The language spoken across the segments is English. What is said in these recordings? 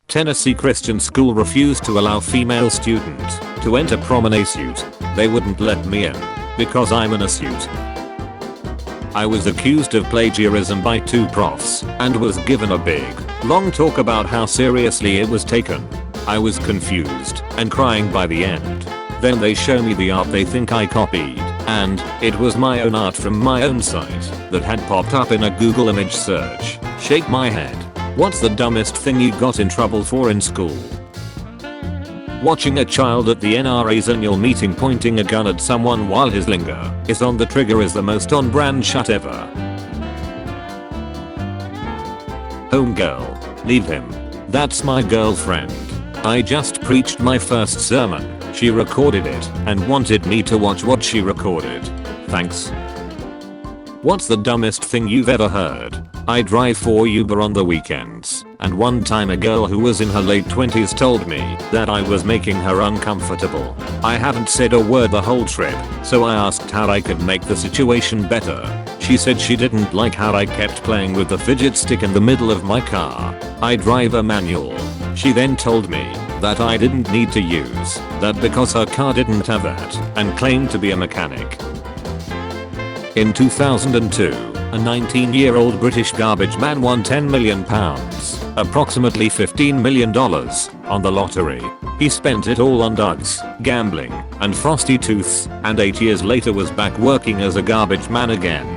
Tennessee Christian school refused to allow female students to enter prom in a suit. They wouldn't let me in because I'm in a suit. I was accused of plagiarism by 2 profs and was given a big, long talk about how seriously it was taken. I was confused and crying by the end. Then they show me the art they think I copied, and it was my own art from my own site that had popped up in a Google image search. Shake my head. What's the dumbest thing you got in trouble for in school? Watching a child at the NRA's annual meeting pointing a gun at someone while his finger is on the trigger is the most on-brand shut ever. Homegirl. Leave him. That's my girlfriend. I just preached my first sermon. She recorded it and wanted me to watch what she recorded. Thanks. What's the dumbest thing you've ever heard? I drive for Uber on the weekends, and one time a girl who was in her late 20s told me that I was making her uncomfortable. I haven't said a word the whole trip, so I asked how I could make the situation better. She said she didn't like how I kept playing with the fidget stick in the middle of my car. I drive a manual. She then told me that I didn't need to use that because her car didn't have that, and claimed to be a mechanic. In 2002, a 19-year-old British garbage man won £10 million, approximately $15 million, on the lottery. He spent it all on drugs, gambling, and frosty tooths, and 8 years later was back working as a garbage man again.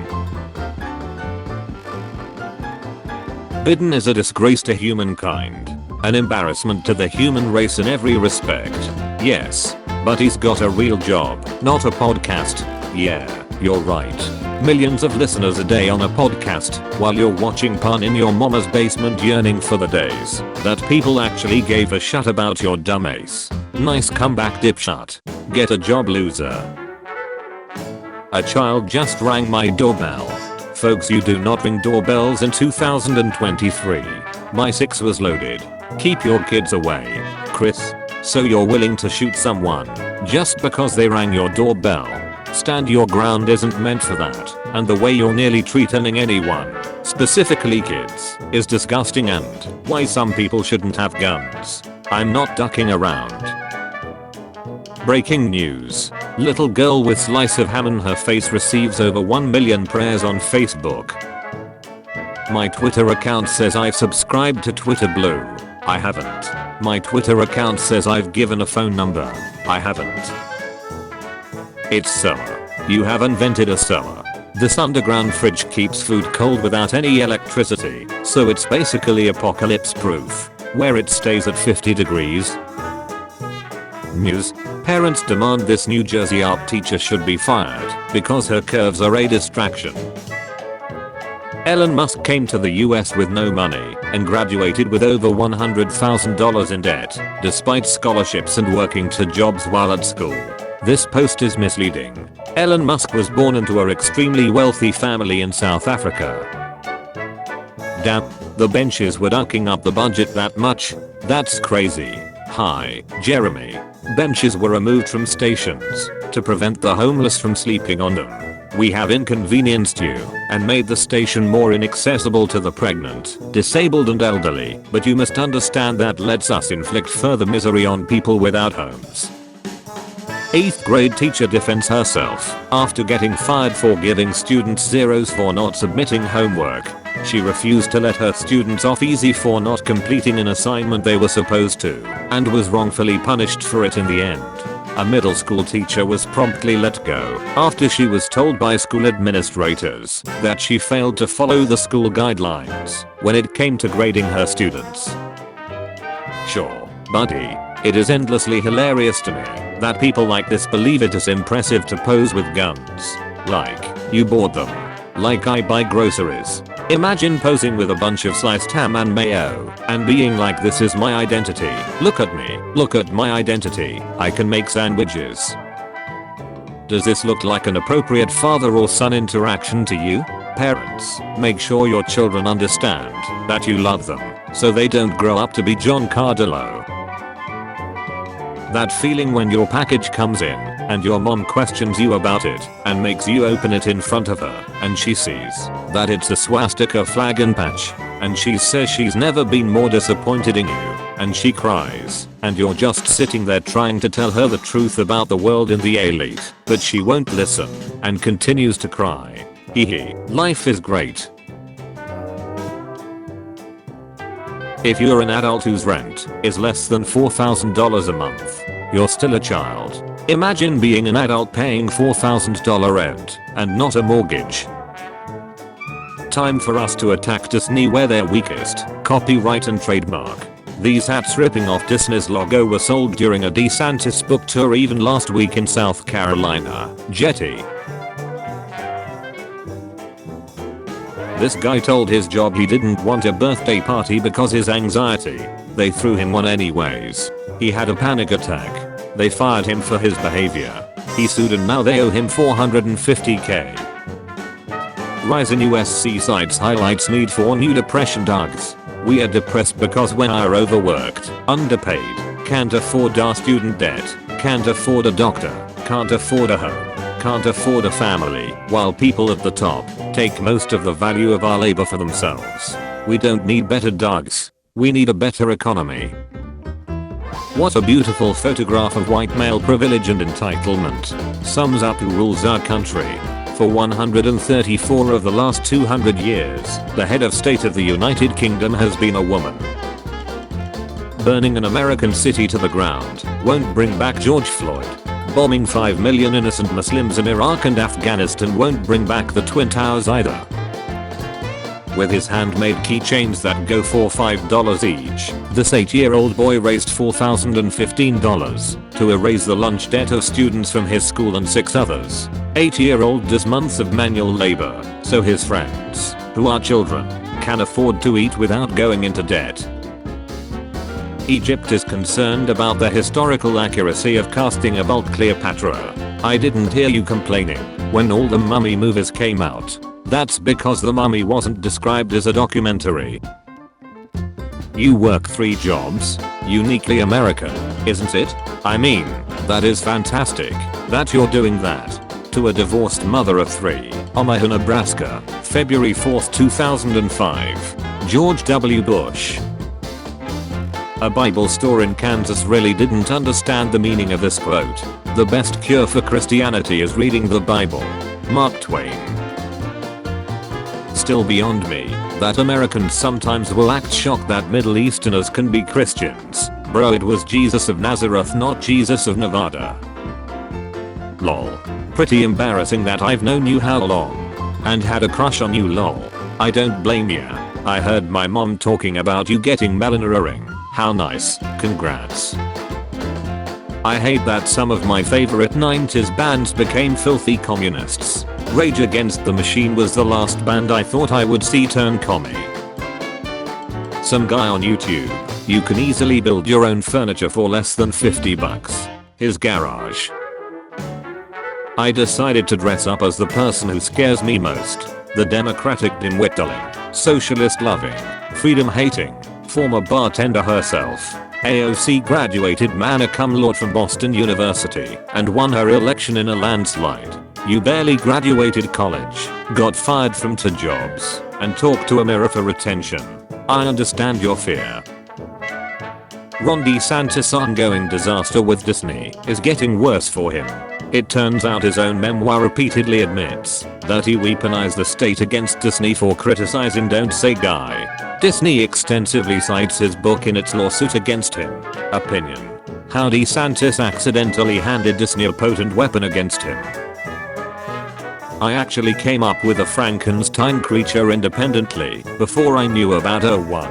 Biden is a disgrace to humankind, an embarrassment to the human race in every respect. Yes, but he's got a real job, not a podcast. Yeah, you're right. Millions of listeners a day on a podcast while you're watching porn in your mama's basement, yearning for the days that people actually gave a shit about your dumb ace. Nice comeback, dipshit. Get a job, loser. A child just rang my doorbell. Folks, you do not ring doorbells in 2023. My 6 was loaded. Keep your kids away. Chris. So you're willing to shoot someone just because they rang your doorbell? Stand your ground isn't meant for that, and the way you're nearly treating anyone, specifically kids, is disgusting and why some people shouldn't have guns. I'm not ducking around. Breaking news. Little girl with slice of ham in her face receives over 1 million prayers on Facebook. My Twitter account says I've subscribed to Twitter Blue. I haven't. My Twitter account says I've given a phone number. I haven't. It's solar. You have invented a solar. This underground fridge keeps food cold without any electricity, so it's basically apocalypse proof, where it stays at 50 degrees. News. Parents demand this New Jersey art teacher should be fired because her curves are a distraction. Elon Musk came to the US with no money and graduated with over $100,000 in debt, despite scholarships and working 2 jobs while at school. This post is misleading. Elon Musk was born into an extremely wealthy family in South Africa. Damn, the benches were ducking up the budget that much? That's crazy. Hi, Jeremy. Benches were removed from stations to prevent the homeless from sleeping on them. We have inconvenienced you and made the station more inaccessible to the pregnant, disabled and elderly, but you must understand that lets us inflict further misery on people without homes. 8th grade teacher defends herself after getting fired for giving students zeros for not submitting homework. She refused to let her students off easy for not completing an assignment they were supposed to, and was wrongfully punished for it in the end. A middle school teacher was promptly let go after she was told by school administrators that she failed to follow the school guidelines when it came to grading her students. Sure, buddy, it is endlessly hilarious to me that people like this believe it is impressive to pose with guns. Like, you bought them. Like I buy groceries. Imagine posing with a bunch of sliced ham and mayo and being like, this is my identity. Look at me. Look at my identity. I can make sandwiches. Does this look like an appropriate father or son interaction to you? Parents, make sure your children understand that you love them so they don't grow up to be John Cardillo. That feeling when your package comes in and your mom questions you about it and makes you open it in front of her and she sees that it's a swastika flag and patch and she says she's never been more disappointed in you and she cries, and you're just sitting there trying to tell her the truth about the world and the elite, but she won't listen and continues to cry. Hehe, life is great. If you're an adult whose rent is less than $4,000 a month, you're still a child. Imagine being an adult paying $4,000 rent and not a mortgage. Time for us to attack Disney where they're weakest, copyright and trademark. These hats ripping off Disney's logo were sold during a DeSantis book tour even last week in South Carolina. Jetty. This guy told his job he didn't want a birthday party because his anxiety. They threw him one anyways. He had a panic attack. They fired him for his behavior. He sued and now they owe him $450K. Rise in US seasides highlights need for new depression dogs. We are depressed because we are overworked, underpaid, can't afford our student debt, can't afford a doctor, can't afford a home, can't afford a family, while people at the top take most of the value of our labor for themselves. We don't need better dogs. We need a better economy. What a beautiful photograph of white male privilege and entitlement. Sums up who rules our country. For 134 of the last 200 years, the head of state of the United Kingdom has been a woman. Burning an American city to the ground won't bring back George Floyd. Bombing 5 million innocent Muslims in Iraq and Afghanistan won't bring back the Twin Towers either. With his handmade keychains that go for $5 each, this 8-year-old boy raised $4,015 to erase the lunch debt of students from his school and 6 others. 8-year-old does months of manual labor, so his friends, who are children, can afford to eat without going into debt. Egypt is concerned about the historical accuracy of casting a bald Cleopatra. I didn't hear you complaining when all the mummy movies came out. That's because The Mummy wasn't described as a documentary. You work 3 jobs? Uniquely American, isn't it? I mean, that is fantastic that you're doing that. To a divorced mother of 3, Omaha, Nebraska, February 4, 2005. George W. Bush. A Bible store in Kansas really didn't understand the meaning of this quote. The best cure for Christianity is reading the Bible. Mark Twain. Still beyond me that Americans sometimes will act shocked that Middle Easterners can be Christians. Bro, it was Jesus of Nazareth, not Jesus of Nevada. Lol. Pretty embarrassing that I've known you how long and had a crush on you, lol. I don't blame ya. I heard my mom talking about you getting Melanie a ring. How nice, congrats. I hate that some of my favorite 90s bands became filthy communists. Rage Against the Machine was the last band I thought I would see turn commie. Some guy on YouTube. You can easily build your own furniture for less than $50. His garage. I decided to dress up as the person who scares me most. The Democratic dimwit-dulling, socialist-loving, freedom-hating, former bartender herself. AOC graduated magna cum laude from Boston University and won her election in a landslide. You barely graduated college, got fired from 2 jobs, and talk to a mirror for retention. I understand your fear. Ron DeSantis' ongoing disaster with Disney is getting worse for him. It turns out his own memoir repeatedly admits that he weaponized the state against Disney for criticizing Don't Say Guy. Disney extensively cites his book in its lawsuit against him. Opinion. How DeSantis accidentally handed Disney a potent weapon against him. I actually came up with a Frankenstein creature independently before I knew about O1.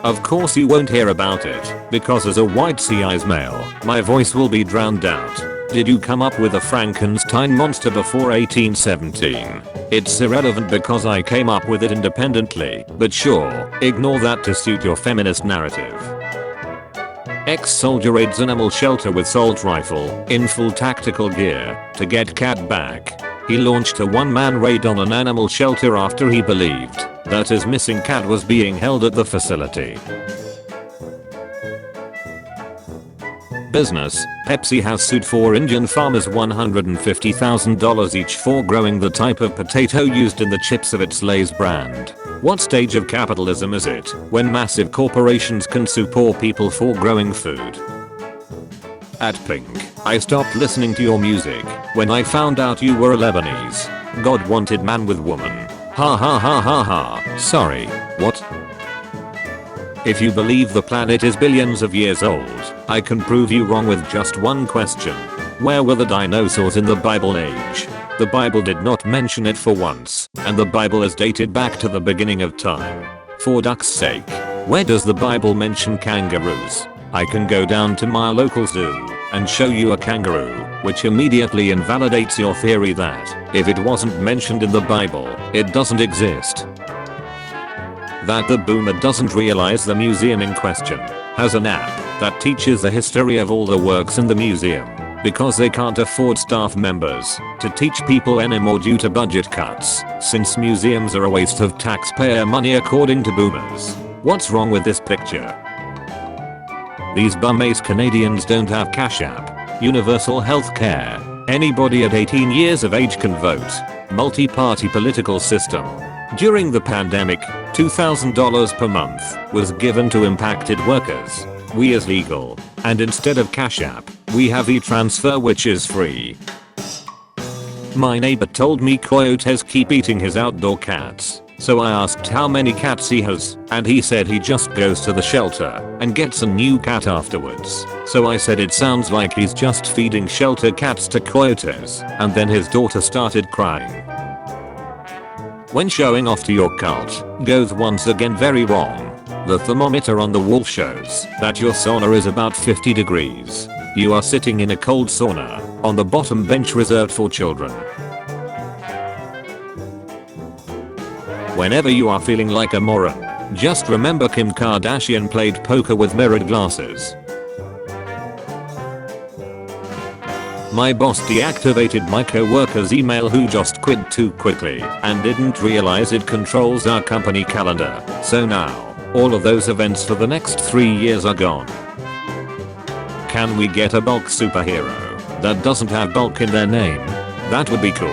Of course you won't hear about it, because as a white CI's male, my voice will be drowned out. Did you come up with a Frankenstein monster before 1817? It's irrelevant because I came up with it independently, but sure, ignore that to suit your feminist narrative. Ex-soldier raids animal shelter with assault rifle in full tactical gear to get cat back. He launched a one-man raid on an animal shelter after he believed that his missing cat was being held at the facility. Business. Pepsi has sued 4 Indian farmers $150,000 each for growing the type of potato used in the chips of its Lay's brand. What stage of capitalism is it when massive corporations can sue poor people for growing food? At Pink, I stopped listening to your music when I found out you were a Lebanese. God wanted man with woman. Ha ha ha ha ha. Sorry, what? If you believe the planet is billions of years old, I can prove you wrong with just one question. Where were the dinosaurs in the Bible age? The Bible did not mention it for once, and the Bible is dated back to the beginning of time. For duck's sake, where does the Bible mention kangaroos? I can go down to my local zoo and show you a kangaroo, which immediately invalidates your theory that, if it wasn't mentioned in the Bible, it doesn't exist. That the boomer doesn't realize the museum in question has an app that teaches the history of all the works in the museum, because they can't afford staff members to teach people anymore due to budget cuts, since museums are a waste of taxpayer money according to boomers. What's wrong with this picture? These bum-ass Canadians don't have Cash App, universal health care, anybody at 18 years of age can vote, multi-party political system. During the pandemic, $2,000 per month was given to impacted workers. We is legal, and instead of Cash App, we have e-transfer which is free. My neighbor told me coyotes keep eating his outdoor cats, so I asked how many cats he has, and he said he just goes to the shelter and gets a new cat afterwards. So I said it sounds like he's just feeding shelter cats to coyotes, and then his daughter started crying. When showing off to your cult goes once again very wrong. The thermometer on the wall shows that your sauna is about 50 degrees. You are sitting in a cold sauna on the bottom bench reserved for children. Whenever you are feeling like a moron, just remember Kim Kardashian played poker with mirrored glasses. My boss deactivated my co-worker's email who just quit too quickly and didn't realize it controls our company calendar, so now all of those events for the next 3 years are gone. Can we get a bulk superhero that doesn't have bulk in their name? That would be cool.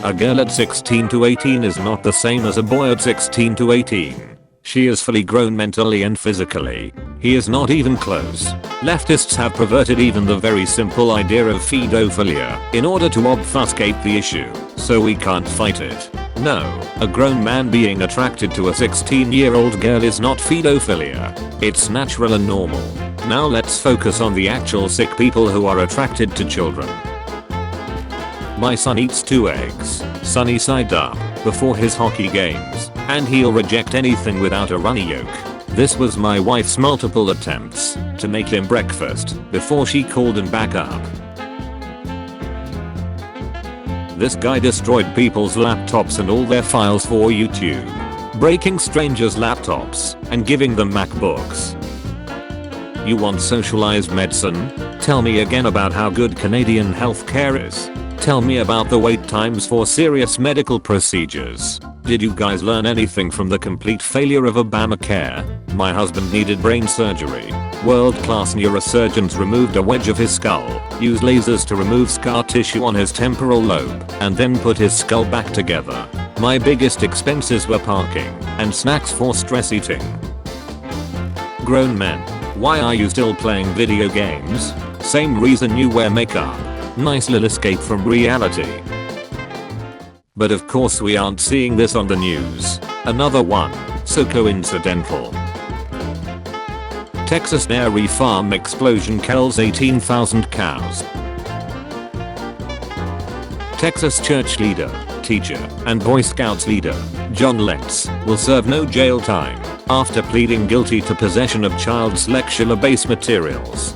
A girl at 16 to 18 is not the same as a boy at 16 to 18. She is fully grown mentally and physically. He is not even close. Leftists have perverted even the very simple idea of pedophilia in order to obfuscate the issue, so we can't fight it. No, a grown man being attracted to a 16-year-old girl is not pedophilia. It's natural and normal. Now let's focus on the actual sick people who are attracted to children. My son eats 2 eggs, sunny side up, before his hockey games, and he'll reject anything without a runny yolk. This was my wife's multiple attempts to make him breakfast before she called him back up. This guy destroyed people's laptops and all their files for YouTube, breaking strangers' laptops and giving them MacBooks. You want socialized medicine? Tell me again about how good Canadian healthcare is. Tell me about the wait times for serious medical procedures. Did you guys learn anything from the complete failure of Obamacare? My husband needed brain surgery. World-class neurosurgeons removed a wedge of his skull, used lasers to remove scar tissue on his temporal lobe, and then put his skull back together. My biggest expenses were parking and snacks for stress eating. Grown men, why are you still playing video games? Same reason you wear makeup. Nice little escape from reality. But of course we aren't seeing this on the news. Another one, so coincidental. Texas dairy farm explosion kills 18,000 cows. Texas church leader, teacher, and Boy Scouts leader, John Letts, will serve no jail time after pleading guilty to possession of child sexual abuse materials.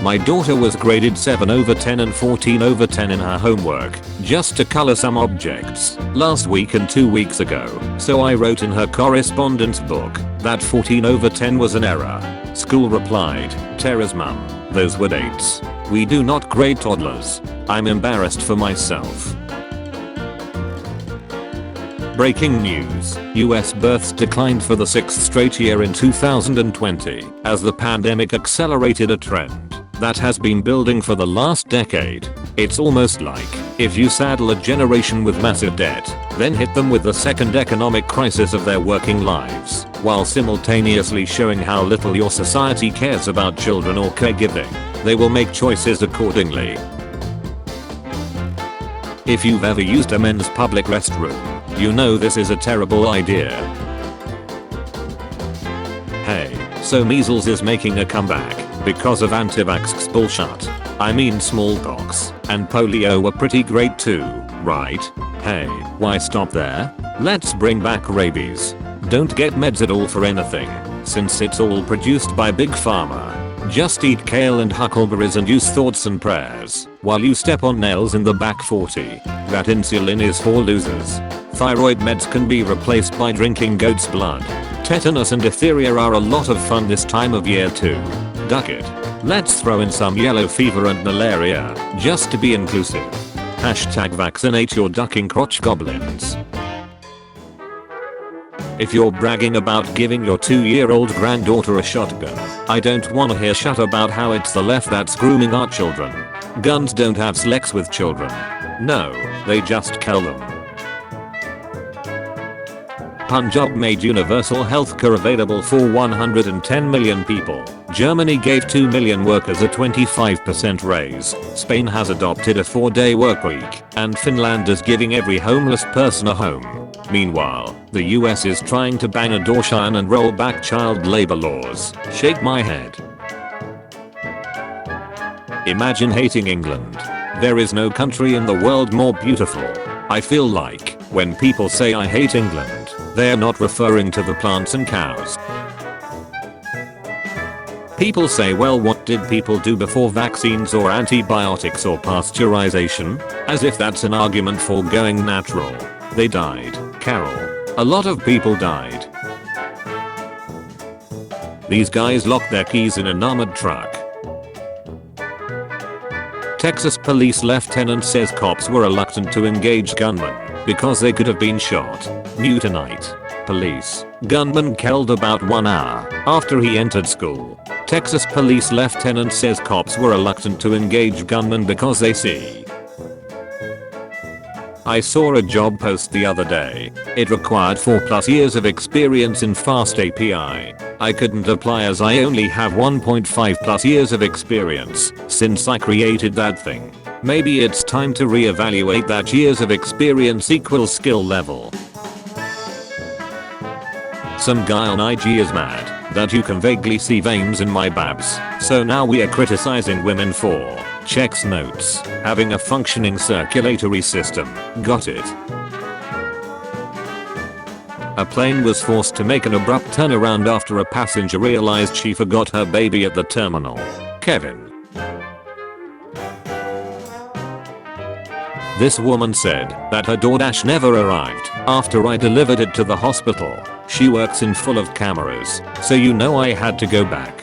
My daughter was graded 7 over 10 and 14 over 10 in her homework, just to color some objects, last week and 2 weeks ago, so I wrote in her correspondence book that 14 over 10 was an error. School replied, Tara's mum, those were dates. We do not grade toddlers. I'm embarrassed for myself. Breaking news, US births declined for the 6th straight year in 2020, as the pandemic accelerated a trend that has been building for the last decade. It's almost like if you saddle a generation with massive debt, then hit them with the second economic crisis of their working lives, while simultaneously showing how little your society cares about children or caregiving, they will make choices accordingly. If you've ever used a men's public restroom, you know this is a terrible idea. Hey, so measles is making a comeback because of anti-vax bullshit. I mean smallpox and polio were pretty great too, right? Hey, why stop there? Let's bring back rabies. Don't get meds at all for anything, since it's all produced by Big Pharma. Just eat kale and huckleberries and use thoughts and prayers while you step on nails in the back 40. That insulin is for losers. Thyroid meds can be replaced by drinking goat's blood. Tetanus and diphtheria are a lot of fun this time of year too. Duck it. Let's throw in some yellow fever and malaria, just to be inclusive. Hashtag vaccinate your ducking crotch goblins. If you're bragging about giving your 2-year-old granddaughter a shotgun, I don't wanna hear shut about how it's the left that's grooming our children. Guns don't have sex with children. No, they just kill them. Punjab made universal healthcare available for 110 million people. Germany gave 2 million workers a 25% raise. Spain has adopted a 4-day workweek. And Finland is giving every homeless person a home. Meanwhile, the US is trying to ban abortion and roll back child labor laws. Shake my head. Imagine hating England. There is no country in the world more beautiful. I feel like, when people say I hate England, they are not referring to the plants and cows. People say, well, what did people do before vaccines or antibiotics or pasteurization? As if that's an argument for going natural. They died, Carol. A lot of people died. These guys locked their keys in an armored truck. Texas police lieutenant says cops were reluctant to engage gunmen because they could have been shot. New tonight. Police. Gunman killed about 1 hour after he entered school. Texas police lieutenant says cops were reluctant to engage gunmen because they see. I saw a job post the other day. It required 4+ years of experience in Fast API. I couldn't apply as I only have 1.5+ years of experience since I created that thing. Maybe it's time to reevaluate that years of experience equals skill level. Some guy on IG is mad that you can vaguely see veins in my babs, so now we are criticizing women for checks notes, having a functioning circulatory system. Got it. A plane was forced to make an abrupt turnaround after a passenger realized she forgot her baby at the terminal. Kevin. This woman said that her DoorDash never arrived after I delivered it to the hospital. She works in full of cameras, so you know I had to go back.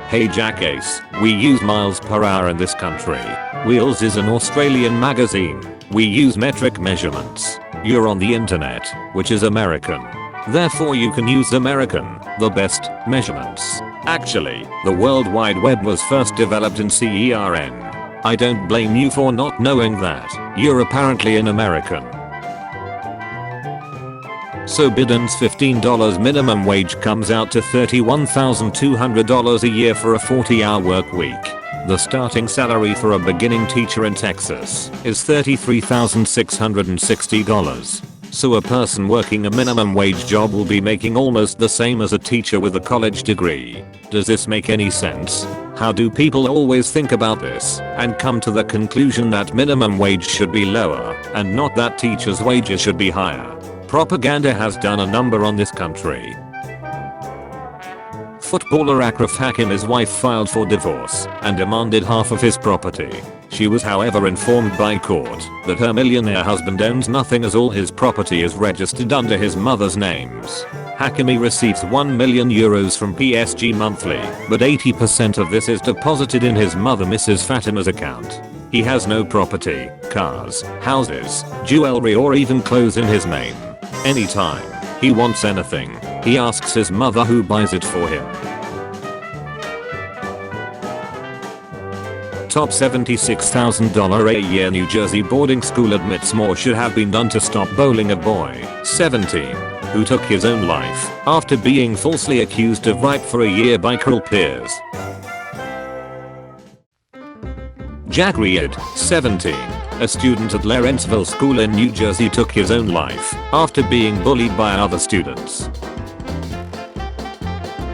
Hey jackass, we use miles per hour in this country. Wheels is an Australian magazine. We use metric measurements. You're on the internet, which is American. Therefore you can use American, the best, measurements. Actually, the World Wide Web was first developed in CERN. I don't blame you for not knowing that. You're apparently an American. So Biden's $15 minimum wage comes out to $31,200 a year for a 40-hour work week. The starting salary for a beginning teacher in Texas is $33,660. So a person working a minimum wage job will be making almost the same as a teacher with a college degree. Does this make any sense? How do people always think about this and come to the conclusion that minimum wage should be lower and not that teachers' wages should be higher? Propaganda has done a number on this country. Footballer Achraf Hakimi's wife filed for divorce and demanded half of his property. She was however informed by court that her millionaire husband owns nothing as all his property is registered under his mother's names. Hakimi receives €1 million from PSG monthly, but 80% of this is deposited in his mother Mrs. Fatima's account. He has no property, cars, houses, jewelry or even clothes in his name. Anytime he wants anything, he asks his mother who buys it for him. top $76,000 a year New Jersey boarding school admits more should have been done to stop bullying a boy, 17, who took his own life after being falsely accused of rape for a year by cruel peers. Jack Reed, 17, a student at Lawrenceville School in New Jersey took his own life after being bullied by other students.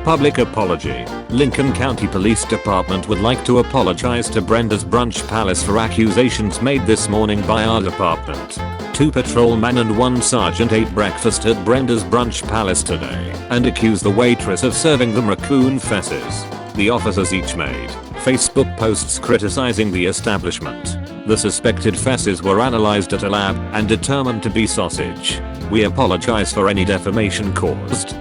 Public apology. Lincoln County Police Department would like to apologize to Brenda's Brunch Palace for accusations made this morning by our department. 2 patrolmen and 1 sergeant ate breakfast at Brenda's Brunch Palace today and accused the waitress of serving them raccoon feces. The officers each made Facebook posts criticizing the establishment. The suspected feces were analyzed at a lab and determined to be sausage. We apologize for any defamation caused.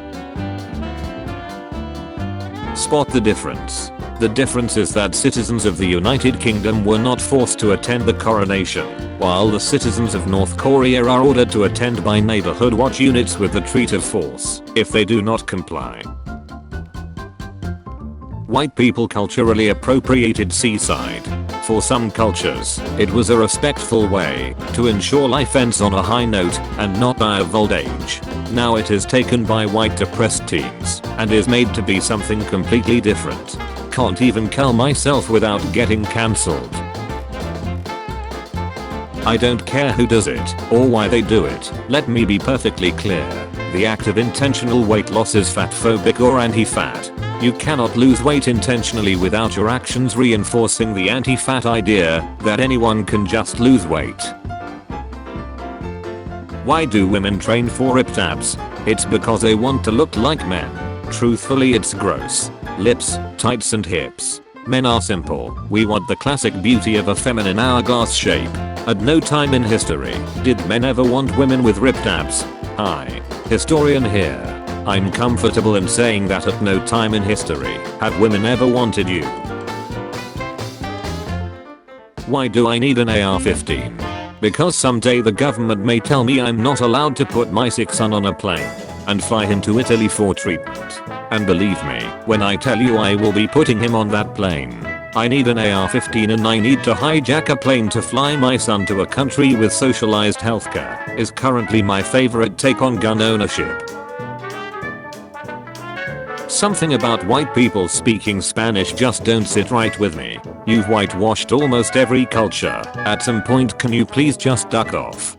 Spot the difference. The difference is that citizens of the United Kingdom were not forced to attend the coronation, while the citizens of North Korea are ordered to attend by neighborhood watch units with the threat of force if they do not comply. White people culturally appropriated seaside. For some cultures, it was a respectful way to ensure life ends on a high note and not die of old age. Now it is taken by white depressed teens and is made to be something completely different. Can't even kill myself without getting cancelled. I don't care who does it or why they do it. Let me be perfectly clear. The act of intentional weight loss is fatphobic or anti-fat. You cannot lose weight intentionally without your actions reinforcing the anti-fat idea that anyone can just lose weight. Why do women train for ripped abs? It's because they want to look like men. Truthfully, it's gross. Lips, tights and hips. Men are simple. We want the classic beauty of a feminine hourglass shape. At no time in history did men ever want women with ripped abs. Hi, historian here. I'm comfortable in saying that at no time in history have women ever wanted you. Why do I need an AR-15? Because someday the government may tell me I'm not allowed to put my sick son on a plane and fly him to Italy for treatment. And believe me, when I tell you I will be putting him on that plane. I need an AR-15 and I need to hijack a plane to fly my son to a country with socialized healthcare is currently my favorite take on gun ownership. Something about white people speaking Spanish just don't sit right with me. You've whitewashed almost every culture. At some point can you please just duck off?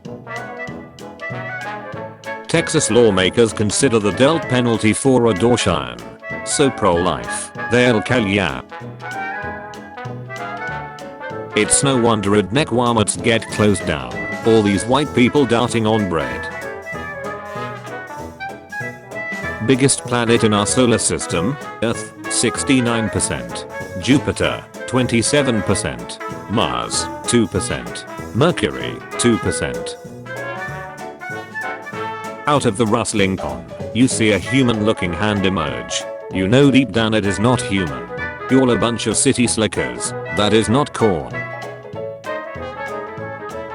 Texas lawmakers consider the death penalty for abortion. So pro-life, they'll kill ya. It's no wonder redneck Walmarts get closed down. All these white people darting on bread. Biggest planet in our solar system, Earth, 69%. Jupiter, 27%. Mars, 2%. Mercury, 2%. Out of the rustling pond, you see a human looking hand emerge. You know deep down it is not human. You're a bunch of city slickers. That is not corn.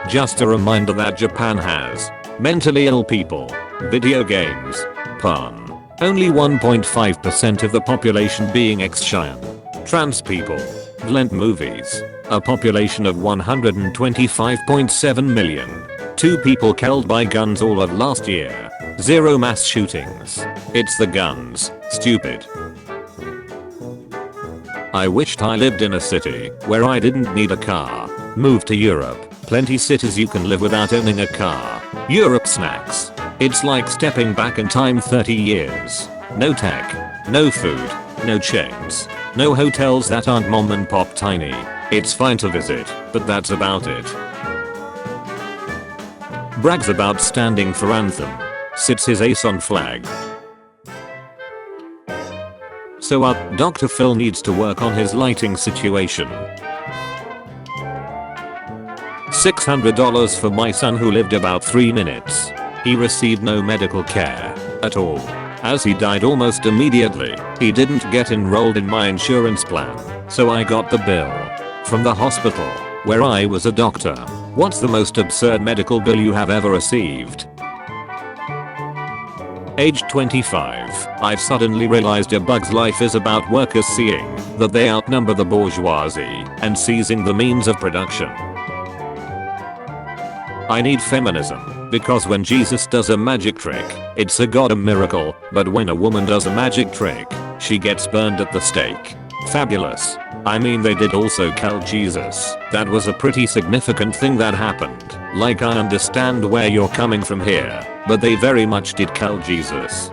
Just a reminder that Japan has mentally ill people, video games, porn. Only 1.5% of the population being ex-Cheyenne. Trans people. Blend movies. A population of 125.7 million. 2 people killed by guns all of last year. 0 mass shootings. It's the guns, stupid. I wished I lived in a city where I didn't need a car. Move to Europe. Plenty cities you can live without owning a car. Europe snacks. It's like stepping back in time 30 years. No tech, no food, no chains, no hotels that aren't mom and pop tiny. It's fine to visit, but that's about it. Brags about standing for anthem. Sits his ace on flag. So Dr. Phil needs to work on his lighting situation. $600 for my son who lived about 3 minutes. He received no medical care at all. As he died almost immediately, he didn't get enrolled in my insurance plan, so I got the bill from the hospital where I was a doctor. What's the most absurd medical bill you have ever received? Age 25, I've suddenly realized a bug's life is about workers seeing that they outnumber the bourgeoisie and seizing the means of production. I need feminism, because when Jesus does a magic trick, it's a goddamn miracle, but when a woman does a magic trick, she gets burned at the stake. Fabulous. I mean, they did also kill Jesus. That was a pretty significant thing that happened. Like, I understand where you're coming from here, but they very much did kill Jesus.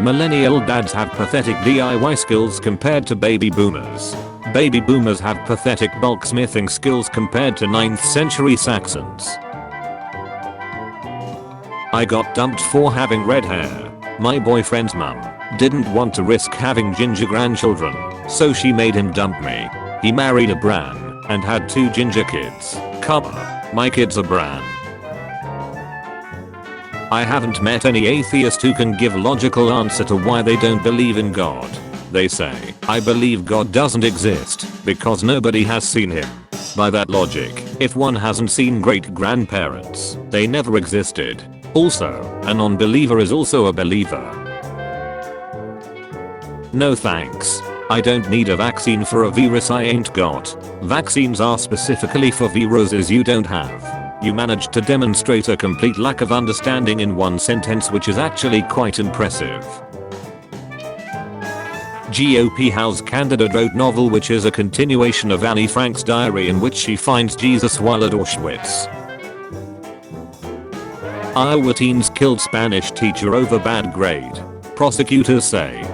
Millennial dads have pathetic DIY skills compared to baby boomers. Baby boomers have pathetic bulksmithing skills compared to 9th century Saxons. I got dumped for having red hair. My boyfriend's mum didn't want to risk having ginger grandchildren, so she made him dump me. He married a Bran and had 2 ginger kids. My kids are Bran. I haven't met any atheist who can give logical answer to why they don't believe in God. They say, I believe God doesn't exist because nobody has seen him. By that logic, if one hasn't seen great grandparents, they never existed. Also, a non-believer is also a believer. No thanks. I don't need a vaccine for a virus I ain't got. Vaccines are specifically for viruses you don't have. You managed to demonstrate a complete lack of understanding in one sentence, which is actually quite impressive. GOP House candidate wrote novel which is a continuation of Annie Frank's diary in which she finds Jesus while at Auschwitz. Iowa teens killed Spanish teacher over bad grade. Prosecutors say